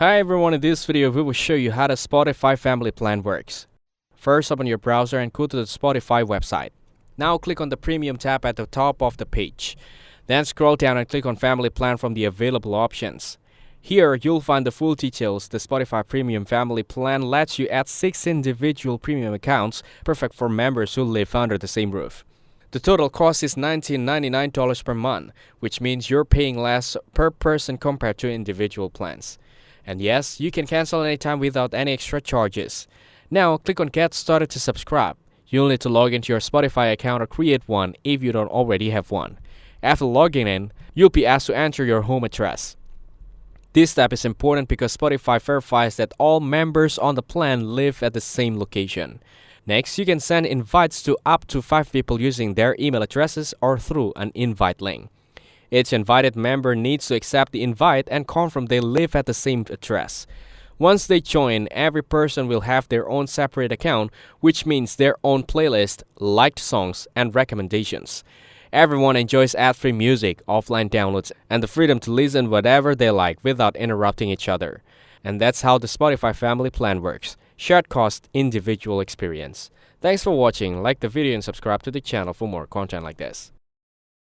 Hi everyone, in this video we will show you how the Spotify family plan works. First, open your browser and go to the Spotify website. Now click on the Premium tab at the top of the page. Then scroll down and click on Family Plan from the available options. Here you'll find the full details. The Spotify Premium Family Plan lets you add 6 individual premium accounts, perfect for members who live under the same roof. The total cost is $19.99 per month, which means you're paying less per person compared to individual plans. And yes, you can cancel anytime without any extra charges. Now click on Get Started to subscribe. You'll need to log into your Spotify account or create one if you don't already have one. After logging in, you'll be asked to enter your home address. This step is important because Spotify verifies that all members on the plan live at the same location. Next, you can send invites to up to 5 people using their email addresses or through an invite link. Each invited member needs to accept the invite and confirm they live at the same address. Once they join, every person will have their own separate account, which means their own playlist, liked songs, and recommendations. Everyone enjoys ad-free music, offline downloads, and the freedom to listen whatever they like without interrupting each other. And that's how the Spotify family plan works. Shared cost, individual experience. Thanks for watching. Like the video and subscribe to the channel for more content like this.